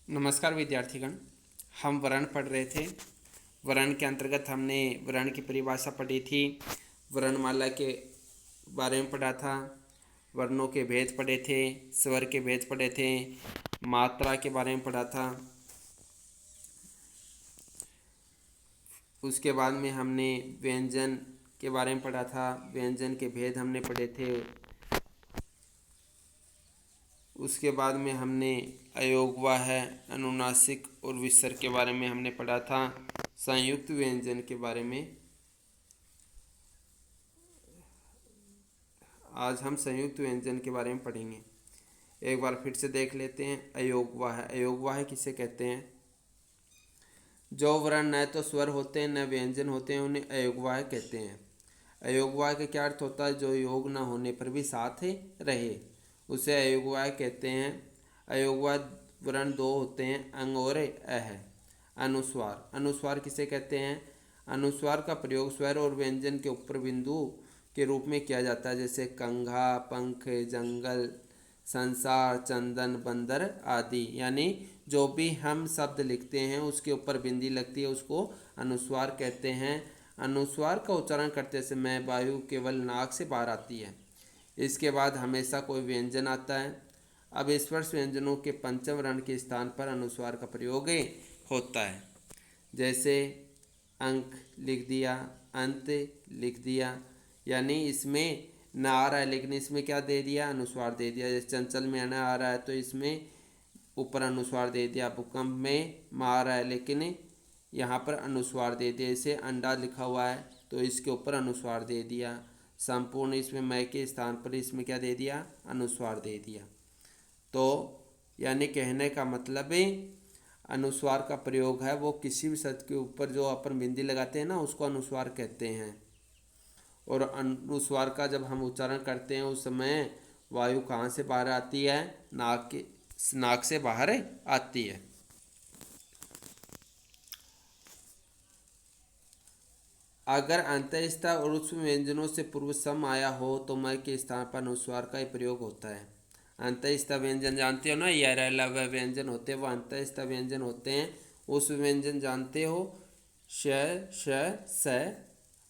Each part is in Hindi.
नमस्कार विद्यार्थीगण। हम वर्ण पढ़ रहे थे। वर्ण के अंतर्गत हमने वर्ण की परिभाषा पढ़ी थी, वर्णमाला के बारे में पढ़ा था, वर्णों के भेद पढ़े थे, स्वर के भेद पढ़े थे, मात्रा के बारे में पढ़ा था। उसके बाद में हमने व्यंजन के बारे में पढ़ा था, व्यंजन के भेद हमने पढ़े थे। उसके बाद में हमने अयोगवाह, अनुनासिक और विसर्ग के बारे में हमने पढ़ा था। संयुक्त व्यंजन के बारे में आज हम संयुक्त व्यंजन के बारे में पढ़ेंगे। एक बार फिर से देख लेते हैं। अयोगवाह, अयोगवाह किसे कहते हैं? जो वर्ण न तो स्वर होते हैं न व्यंजन होते हैं, उन्हें अयोगवाह कहते हैं। अयोगवाह का क्या अर्थ होता है? जो योग न होने पर भी साथ रहे, उसे अयोगवाह कहते हैं। अयोगवाह वर्ण दो होते हैं, अंग और अह। अनुस्वार, अनुस्वार किसे कहते हैं? अनुस्वार का प्रयोग स्वर और व्यंजन के ऊपर बिंदु के रूप में किया जाता है, जैसे कंघा, पंख, जंगल, संसार, चंदन, बंदर आदि। यानी जो भी हम शब्द लिखते हैं उसके ऊपर बिंदी लगती है, उसको अनुस्वार कहते हैं। अनुस्वार का उच्चारण करते समय वायु केवल नाक से बाहर आती है। इसके बाद हमेशा कोई व्यंजन आता है। अब स्पर्श व्यंजनों के पंचम वर्ण के स्थान पर अनुस्वार का प्रयोग होता है, जैसे अंक लिख दिया, अंत लिख दिया। यानी इसमें न आ रहा है लेकिन इसमें क्या दे दिया? अनुस्वार दे दिया। जैसे चंचल में न आ रहा है तो इसमें ऊपर अनुस्वार दे दिया। भूकंप में म आ रहा है लेकिन यहाँ पर अनुस्वार दे दिया। इसे अंडा लिखा हुआ है तो इसके ऊपर अनुस्वार दे दिया। संपूर्ण इसमें मय के स्थान पर इसमें क्या दे दिया? अनुस्वार दे दिया। तो यानी कहने का मतलब है अनुस्वार का प्रयोग है वो किसी भी शब्द के ऊपर जो अपन बिंदी लगाते हैं ना, उसको अनुस्वार कहते हैं। और अनुस्वार का जब हम उच्चारण करते हैं उस समय वायु कहाँ से बाहर आती है? नाक से बाहर आती है। अगर अंतःस्थ और उष्म व्यंजनों से पूर्व सम आया हो तो मय के स्थान पर अनुस्वार का ही प्रयोग होता है। अंतःस्थ व्यंजन जानते हो ना, यह लव व्यंजन होते हैं, वो अंतःस्थ व्यंजन होते हैं। उष्म व्यंजन जानते हो, श, श, स,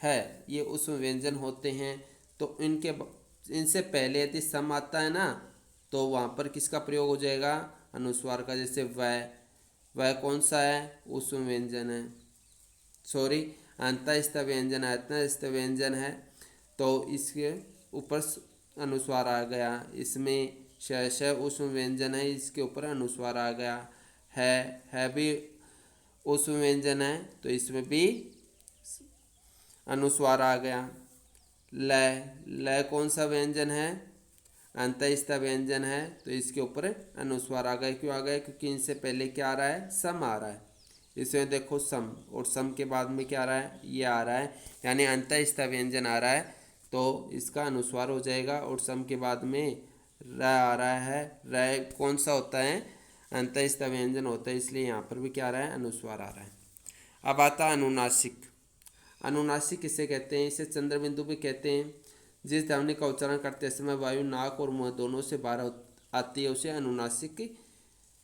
है, ये उष्म व्यंजन होते हैं। तो इनसे पहले यदि सम आता है ना, तो वहाँ पर किसका प्रयोग हो जाएगा? अनुस्वार का। जैसे वह कौन सा है? उष्म व्यंजन है। सॉरी, अंतःस्थ व्यंजन है, अंतःस्थ व्यंजन है तो इसके ऊपर अनुस्वार आ गया। इसमें श उष्म व्यंजन है, इसके ऊपर अनुस्वार आ गया। है भी उष्म व्यंजन है तो इसमें भी अनुस्वार आ गया। ल कौन सा व्यंजन है? अंतःस्थ व्यंजन है तो इसके ऊपर अनुस्वार आ गया। क्यों आ गया? क्योंकि इनसे पहले क्या आ रहा है? सम आ रहा है। इसमें देखो सम, और सम के बाद में क्या आ रहा है? ये आ रहा है, यानी अंतःस्थ व्यंजन आ रहा है तो इसका अनुस्वार हो जाएगा। और सम के बाद में र आ रहा है। र कौन सा होता है? अंतःस्थ व्यंजन होता है, इसलिए यहाँ पर भी क्या आ रहा है? अनुस्वार आ रहा है। अब आता है अनुनासिक। अनुनासिक किसे कहते हैं? इसे चंद्रबिंदु भी कहते हैं। जिस ध्वनि का उच्चारण करते समय वायु नाक और मुंह दोनों से बाहर आती है उसे अनुनासिक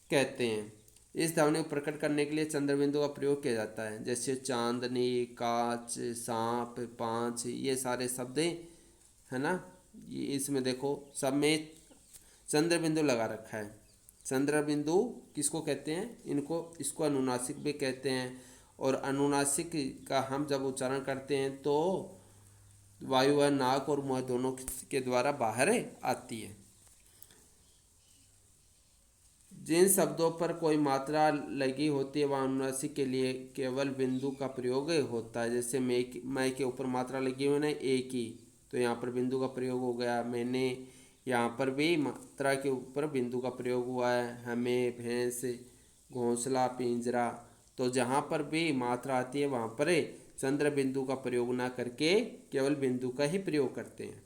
कहते हैं। इस ध्वनि को प्रकट करने के लिए चंद्रबिंदु का प्रयोग किया जाता है, जैसे चांदनी, कांच, सांप, पांच, ये सारे शब्द है ना। ये इसमें देखो सब में चंद्रबिंदु लगा रखा है। चंद्रबिंदु किसको कहते हैं? इसको अनुनासिक भी कहते हैं। और अनुनासिक का हम जब उच्चारण करते हैं तो वायु व नाक और मुंह दोनों के द्वारा बाहर आती है। जिन शब्दों पर कोई मात्रा लगी होती है वह अनुनासिक के लिए केवल बिंदु का प्रयोग होता है। जैसे मैं के ऊपर मात्रा लगी हुई है एक ही, तो यहाँ पर बिंदु का प्रयोग हो गया। मैंने, यहाँ पर भी मात्रा के ऊपर बिंदु का प्रयोग हुआ है। हमें, भैंस, घोंसला, पिंजरा। तो जहाँ पर भी मात्रा आती है वहाँ पर चंद्र बिंदु का प्रयोग ना करके केवल बिंदु का ही प्रयोग करते हैं।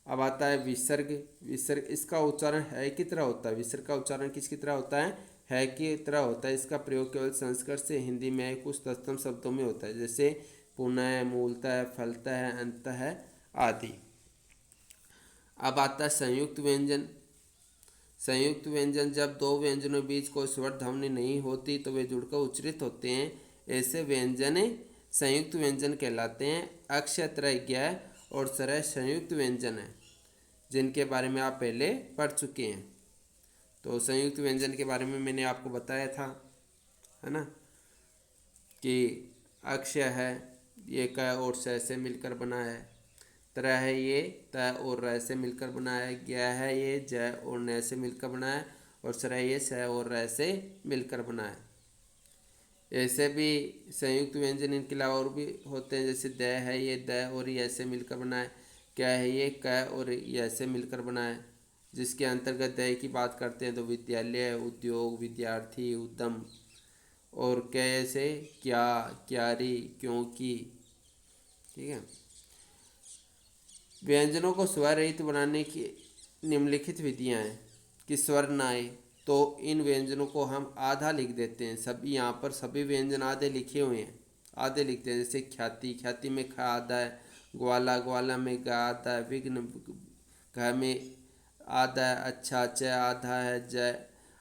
अब आता है विसर्ग। विसर्ग, इसका उच्चारण है की तरह होता है। विसर्ग का उच्चारण किसकी तरह होता है की तरह होता है। इसका प्रयोग केवल संस्कृत से हिंदी में कुछ तत्सम शब्दों में होता है, जैसे पुनः, मूलतः, फलतः, अंतः आदि। अब आता है संयुक्त व्यंजन। संयुक्त व्यंजन जब दो व्यंजनों के बीच कोई स्वर ध्वनि नहीं होती तो वे जुड़कर उच्चारित होते हैं, ऐसे व्यंजन संयुक्त व्यंजन कहलाते हैं। अक्ष, त्रय, ज्ञ और सरह संयुक्त व्यंजन है, जिनके बारे में आप पहले पढ़ चुके हैं। तो संयुक्त व्यंजन के बारे में मैंने आपको बताया था, है ना, कि अक्ष है ये क और स से मिलकर बना है, त्र है ये त और र से मिलकर बना है, ज्ञ है ये ज और न से मिलकर बना है, और सरह ये स और र से मिलकर बना है। ऐसे भी संयुक्त व्यंजन इनके अलावा और भी होते हैं, जैसे द है ये द और य से मिलकर बना है, क है ये क और य से मिलकर बना है। जिसके अंतर्गत द की बात करते हैं तो विद्यालय, उद्योग, विद्यार्थी, उद्यम, और क से क्या, क्यारी, क्योंकि। ठीक है। व्यंजनों को स्वर रहित बनाने की निम्नलिखित विधियां हैं कि स्वर न आए तो इन व्यंजनों को हम आधा लिख देते हैं। सभी यहाँ पर सभी व्यंजन आधे लिखे हुए हैं, आधे लिखते हैं। जैसे ख्याति, ख्याति में ख आधा है, ग्वाला, ग्वाला में ग आधा है, विघ्न, घ में आधा है, अच्छा, च आधा है, ज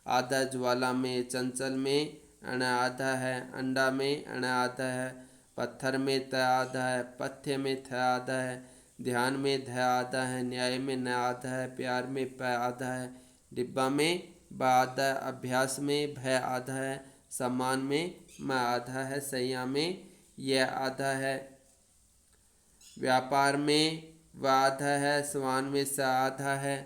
आधा, ज्वाला में, चंचल में अण आधा है, अंडा में अण आधा है, पत्थर में त आधा है, पथ्य में थ आधा है, ध्यान में ध आधा है, न्याय में न आधा है, प्यार में प आधा है, डिब्बा में ब आधा है, अभ्यास में भ आधा है, सम्मान में म आधा है, सैया में य आधा है, व्यापार में व आधा है, स्वान में स आधा है,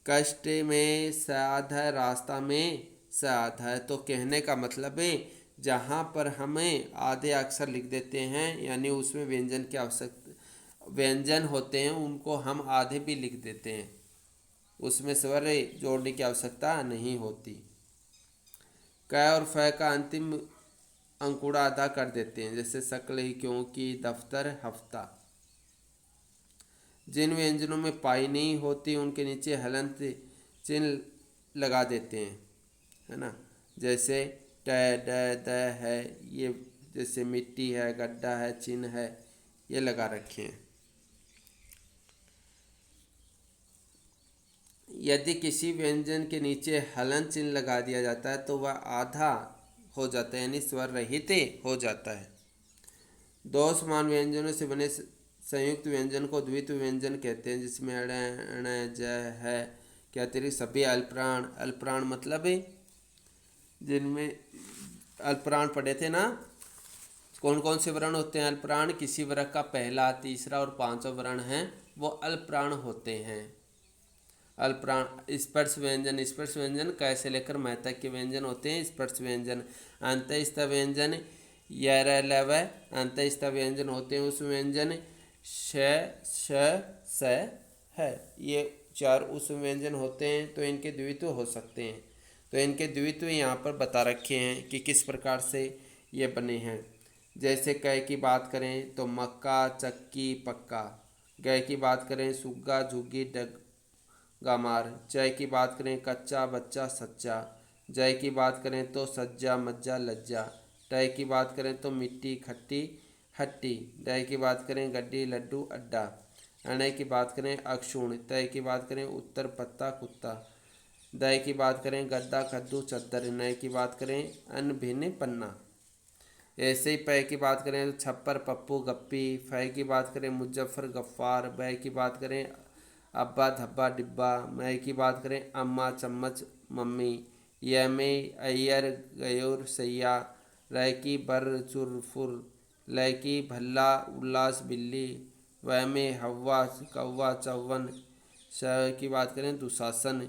कष्ट में स आधा है, रास्ता में स आधा है। तो कहने का मतलब है जहाँ पर हमें आधे अक्षर लिख देते हैं, यानी उसमें व्यंजन की आवश्यकता, व्यंजन होते हैं उनको हम आधे भी लिख देते हैं, उसमें स्वर जोड़ने की आवश्यकता नहीं होती। क और फ का अंतिम अंकुड़ा आधा कर देते हैं, जैसे शक्ल, ही, क्योंकि, दफ्तर, हफ्ता। जिन व्यंजनों में पाई नहीं होती उनके नीचे हलंत चिन्ह लगा देते हैं, है ना, जैसे ट, ड, द है, ये जैसे मिट्टी है, गड्ढा है, चिन्ह है, ये लगा रखे हैं। यदि किसी व्यंजन के नीचे हलन चिन्ह लगा दिया जाता है तो वह आधा हो जाता है, यानी स्वर रहित हो जाता है। दो समान व्यंजनों से बने संयुक्त व्यंजन को द्वित्व व्यंजन कहते हैं, जिसमें अण, अण, ज है के अतिरिक्त सभी अल्पप्राण, अल्पप्राण मतलब है जिनमें अल्पप्राण पढ़े थे ना, कौन कौन से वर्ण होते हैं अल्पप्राण, किसी वर्ग का पहला, तीसरा और पांचवा वर्ण है वो अल्पप्राण होते हैं। अल्पप्राण स्पर्श व्यंजन, स्पर्श व्यंजन कैसे लेकर मैं तक के व्यंजन होते हैं स्पर्श व्यंजन। अंतस्थ व्यंजन यर लव अंतस्थ व्यंजन होते हैं उस व्यंजन श स है, ये चार उस व्यंजन होते हैं, तो इनके द्वित्व हो सकते हैं। तो इनके द्वित्व यहाँ पर बता रखे हैं कि किस प्रकार से ये बने हैं। जैसे कै की बात करें तो मक्का, चक्की, पक्का। गै की बात करें सुग्गा, झुग्गी, गामार। जय की बात करें कच्चा, बच्चा, सच्चा। जय की बात करें तो सज्जा, मज्जा, लज्जा। टय की बात करें तो मिट्टी, खट्टी, हट्टी। डय की बात करें गड्डी, लड्डू, अड्डा। अणय की बात करें अक्षुण। तय की बात करें उत्तर, पत्ता, कुत्ता। दय की बात करें गद्दा, कद्दू, चद्दर। नय की बात करें अन्न, भिन्न, पन्ना। ऐसे ही पै की बात करें तो छप्पर, पप्पू, गप्पी। फै की बात करें मुजफ्फर, गफ्फार। बै की बात करें अब्बा, धब्बा, डिब्बा। मै की बात करें अम्मा, चम्मच, मम्मी। य में अय्यर, गयूर, सैया। रै की बर, चुर, फुर। लै की भल्ला, उल्लास, बिल्ली। वह में हवा, कौवा, चौवन। स की बात करें दुशासन।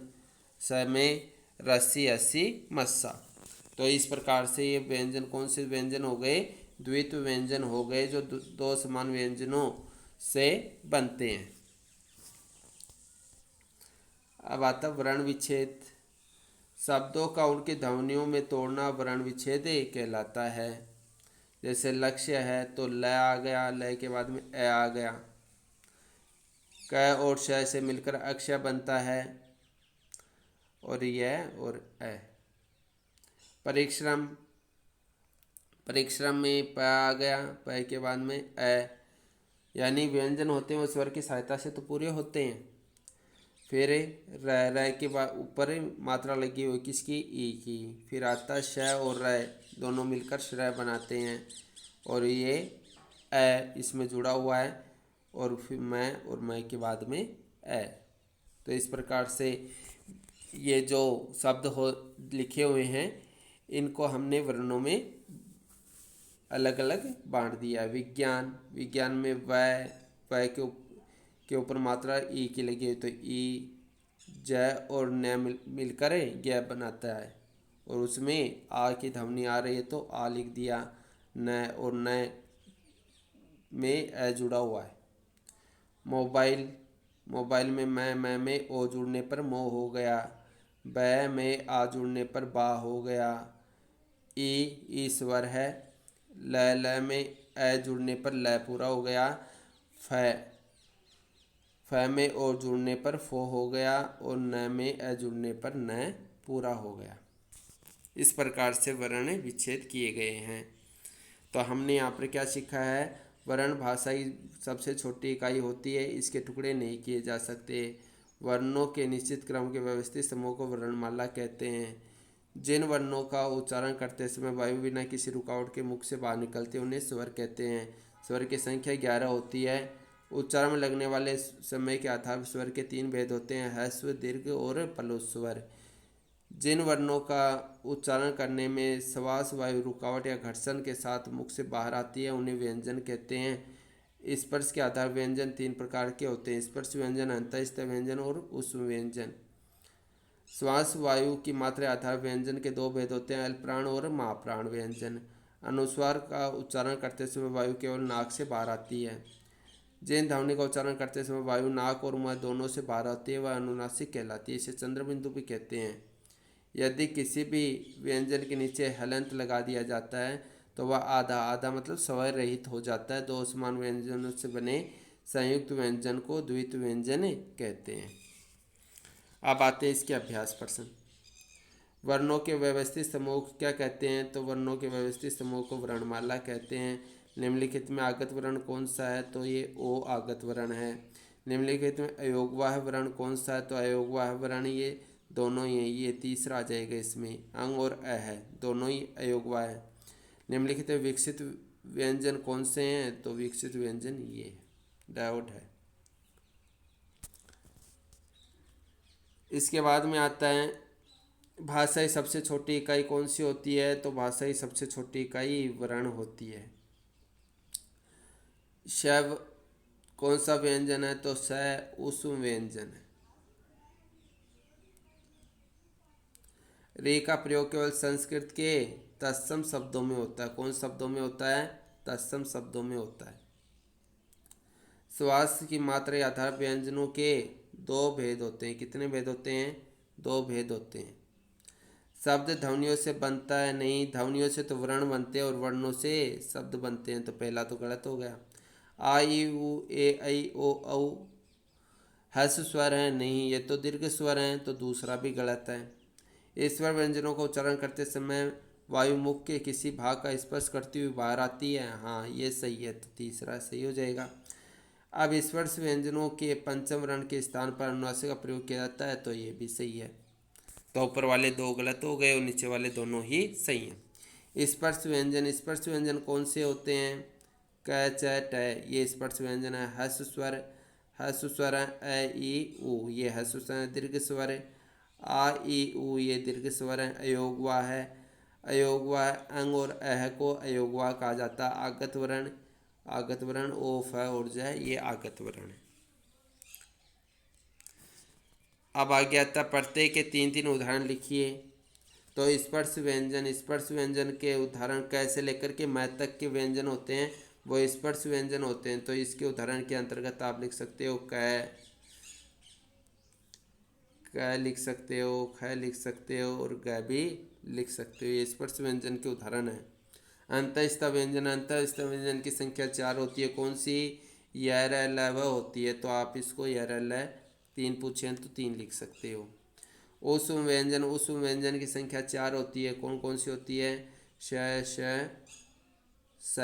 स में रस्सी, अस्सी, मस्सा। तो इस प्रकार से ये व्यंजन कौन से व्यंजन हो गए, द्वित्व व्यंजन हो गए, जो दो समान व्यंजनों से बनते हैं। अब आता वर्ण विच्छेद। शब्दों का उनकी ध्वनियों में तोड़ना वर्ण विच्छेद कहलाता है। जैसे लक्ष्य है तो ल आ गया, लय के बाद में ए आ गया। क और श से मिलकर अक्षय बनता है, और यह और ए। परिश्रम, परिश्रम में प आ गया, प के बाद में ए। यानी व्यंजन होते हैं वो स्वर की सहायता से तो पूरे होते हैं। फिर र के बाद ऊपर मात्रा लगी हुई किसकी, ई की। फिर आता श और र, दोनों मिलकर श्रय बनाते हैं, और ये ए इसमें जुड़ा हुआ है, और फिर मैं के बाद में ए। तो इस प्रकार से ये जो शब्द हो लिखे हुए हैं, इनको हमने वर्णों में अलग अलग बांट दिया। विज्ञान में वह के ऊपर मात्रा ई की लगी हुई, तो ई ज और न मिलकर य बनाता है, और उसमें आ की ध्वनि आ रही है तो आ लिख दिया। न और न में ए जुड़ा हुआ है। मोबाइल में मैं में ओ जुड़ने पर मो हो गया। ब में आ जुड़ने पर बा हो गया। ई स्वर है। ल में ए जुड़ने पर ल पूरा हो गया। फ में ओ जुड़ने पर फो हो गया, और न में ए जुड़ने पर न पूरा हो गया। इस प्रकार से वर्ण विच्छेद किए गए हैं। तो हमने यहाँ पर क्या सीखा है, वर्ण भाषा की सबसे छोटी इकाई होती है, इसके टुकड़े नहीं किए जा सकते। वर्णों के निश्चित क्रम के व्यवस्थित समूह को वर्णमाला कहते हैं। जिन वर्णों का उच्चारण करते समय वायु बिना किसी रुकावट के मुख से बाहर निकलते उन्हें स्वर कहते हैं। स्वर की संख्या 11 होती है। उच्चारण में लगने वाले समय के आधार पर स्वर के 3 भेद होते हैं, ह्रस्व, दीर्घ और प्लुत स्वर। जिन वर्णों का उच्चारण करने में श्वास वायु रुकावट या घर्षण के साथ मुख से बाहर आती है उन्हें व्यंजन कहते हैं। स्पर्श के आधार व्यंजन 3 प्रकार के होते हैं, स्पर्श व्यंजन, अंतःस्थ व्यंजन और उष्म व्यंजन। श्वास वायु की मात्रा आधार व्यंजन के 2 भेद होते हैं, अल्पप्राण और महाप्राण व्यंजन। अनुस्वार का उच्चारण करते समय वायु केवल नाक से बाहर आती है। जिन ध्वनि का उच्चारण करते समय वायु नाक और मुंह दोनों से बाहर आती है वह अनुनासिक कहलाती है, इसे चंद्रबिंदु भी कहते हैं। यदि किसी भी व्यंजन के नीचे हलंत लगा दिया जाता है तो वह आधा आधा मतलब स्वर रहित हो जाता है। 2 समान व्यंजनों से बने संयुक्त व्यंजन को द्वित्व व्यंजन कहते हैं। अब आते हैं इसके अभ्यास प्रश्न। वर्णों के व्यवस्थित समूह क्या कहते हैं, तो वर्णों के व्यवस्थित समूह को वर्णमाला कहते हैं। निम्नलिखित में आगत वर्ण कौन सा है, तो ये ओ आगत वर्ण है। निम्नलिखित में अयोगवाह वर्ण कौन सा है, तो अयोगवाह वर्ण ये दोनों ही, ये तीसरा आ जाएगा इसमें। अंग और अ है, दोनों ही अयोगवाह है। निम्नलिखित में विकसित व्यंजन कौन से हैं, तो विकसित व्यंजन ये डाउट है। इसके बाद में आता है भाषा की सबसे छोटी इकाई कौन सी होती है, तो भाषा की सबसे छोटी इकाई वर्ण होती है। शव कौन सा व्यंजन है, तो स उष्म व्यंजन है। रे का प्रयोग केवल संस्कृत के तत्सम शब्दों में होता है। कौन शब्दों में होता है, तत्सम शब्दों में होता है। श्वास की मात्रा के आधार व्यंजनों के 2 भेद होते हैं। कितने भेद होते हैं, 2 भेद होते हैं। शब्द ध्वनियों से बनता है नहीं, ध्वनियों से तो वर्ण बनते हैं और वर्णों से शब्द बनते हैं, तो पहला तो गलत हो गया। आ ई उ ए ऐ ओ औ हर्ष स्वर है नहीं, ये तो दीर्घ स्वर हैं, तो दूसरा भी गलत है। ईश्वर व्यंजनों का उच्चारण करते समय वायु मुख के किसी भाग का स्पर्श करती हुई बाहर आती है, हाँ ये सही है, तो तीसरा सही हो जाएगा। अब स्पर्श व्यंजनों के पंचम वर्ण के स्थान पर अनुनासिक का प्रयोग किया जाता है, तो ये भी सही है। तो ऊपर वाले 2 गलत हो गए और नीचे वाले दोनों ही सही हैं। स्पर्श व्यंजन कौन से होते हैं, क च ट, ये स्पर्श व्यंजन है। हर्ष स्वर है, अ ई उ, ये हर्ष स्वर है, दीर्घ स्वर है। आ ई उ, ये दीर्घ स्वर है। अयोगवा है, अंग और अह को अयोगवा कहा जाता है। आगत वर्ण ओ फ और ज, ये आगत वर्ण है। अब आ गया था प्रत्यय के 3 उदाहरण लिखिए। तो स्पर्श व्यंजन के उदाहरण कैसे लेकर के मै तक के व्यंजन होते हैं वो स्पर्श व्यंजन होते हैं। तो इसके उदाहरण के अंतर्गत आप लिख सकते हो क लिख सकते हो, ख लिख सकते हो और ग भी लिख सकते हो। ये स्पर्श व्यंजन के उदाहरण है। अंतःस्थ व्यंजन की संख्या 4 होती है। कौन सी, य र ल व होती है, तो आप इसको य र ल 3 पूछे तो 3 लिख सकते हो। उष्म व्यंजन की संख्या 4 होती है। कौन कौन सी होती है, श स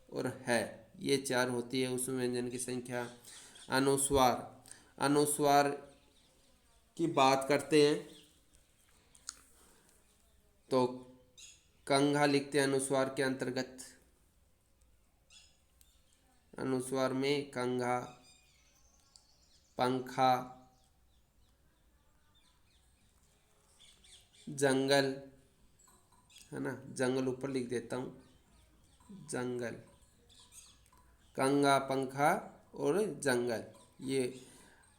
और है, ये 4 होती है उष्म व्यंजन की संख्या। अनुस्वार की बात करते हैं तो कंघा लिखते हैं अनुस्वार के अंतर्गत। अनुस्वार में कंघा, पंखा, जंगल, है ना, जंगल ऊपर लिख देता हूँ, जंगल, कंघा, पंखा और जंगल, ये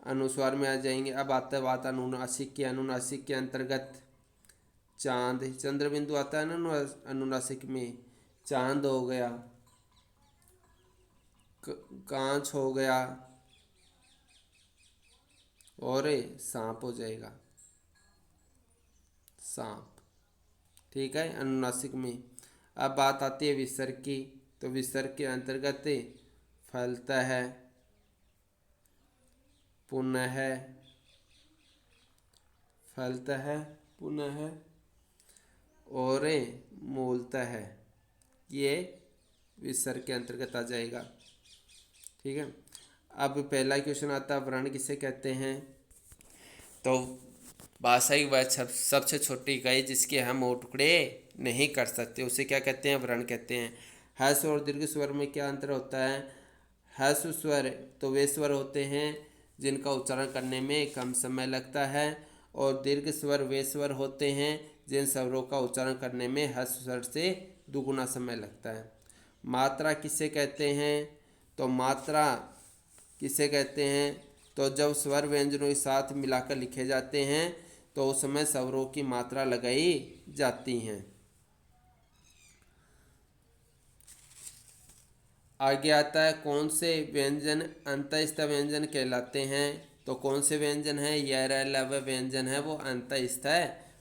अनुस्वार में आ जाएंगे। अब आता है बात अनुनासिक की। अनुनासिक के अंतर्गत चांद, चंद्र बिंदु आता है ना अनुनासिक में, चांद हो गया, कांच हो गया और सांप हो जाएगा, सांप। ठीक है, अनुनासिक में। अब बात आती है विसर्ग की, तो विसर्ग के अंतर्गत फलतः है, पुनः, फलतः है, पुनः और मूलतः है, ये विसर्ग के अंतर्गत आ जाएगा। ठीक है, अब पहला क्वेश्चन आता है वर्ण किसे कहते हैं। तो भाषाई व सबसे छोटी इकाई जिसके हम वो टुकड़े नहीं कर सकते उसे क्या कहते हैं, वर्ण कहते हैं। ह्रस्व और दीर्घ स्वर में क्या अंतर होता है। ह्रस्व स्वर तो वे स्वर होते हैं जिनका उच्चारण करने में कम समय लगता है, और दीर्घ स्वर वे स्वर होते हैं जिन स्वरों का उच्चारण करने में ह्रस्व स्वर से दुगुना समय लगता है। मात्रा किसे कहते हैं, तो मात्रा किसे कहते हैं, तो जब स्वर व्यंजनों के साथ मिलाकर लिखे जाते हैं तो उस समय स्वरों की मात्रा लगाई जाती हैं। आगे आता है कौन से व्यंजन अंतःस्थ व्यंजन कहलाते हैं। तो कौन से व्यंजन है, यह लव व्यंजन है वो अंतःस्थ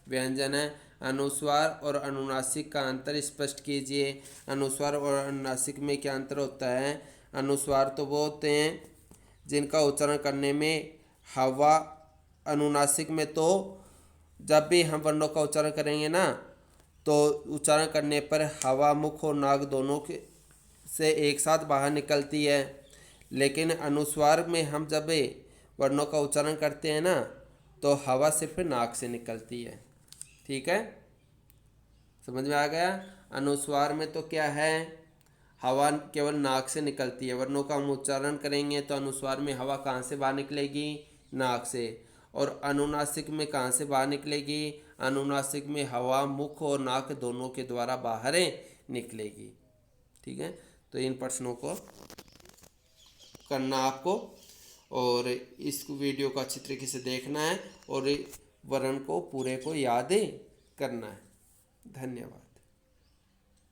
व्यंजन है। अनुस्वार और अनुनासिक का अंतर स्पष्ट कीजिए। अनुस्वार और अनुनासिक में क्या अंतर होता है। अनुस्वार तो वो होते हैं जिनका उच्चारण करने में हवा, अनुनासिक में तो जब भी हम वर्णों का उच्चारण करेंगे ना तो उच्चारण करने पर हवा मुख और नाक दोनों के से एक साथ बाहर निकलती है, लेकिन अनुस्वार में हम जब वर्णों का उच्चारण करते हैं ना तो हवा सिर्फ नाक से निकलती है। ठीक है, समझ में आ गया। अनुस्वार में तो क्या है, हवा केवल नाक से निकलती है। वर्णों का हम उच्चारण करेंगे तो अनुस्वार में हवा कहाँ से बाहर निकलेगी, नाक से। और अनुनासिक में कहाँ से बाहर निकलेगी, अनुनासिक में हवा मुख और नाक दोनों के द्वारा बाहर निकलेगी। ठीक है, तो इन प्रश्नों को करना आपको, और इस वीडियो को अच्छी तरीके से देखना है और वर्ण को पूरे को याद करना है। धन्यवाद।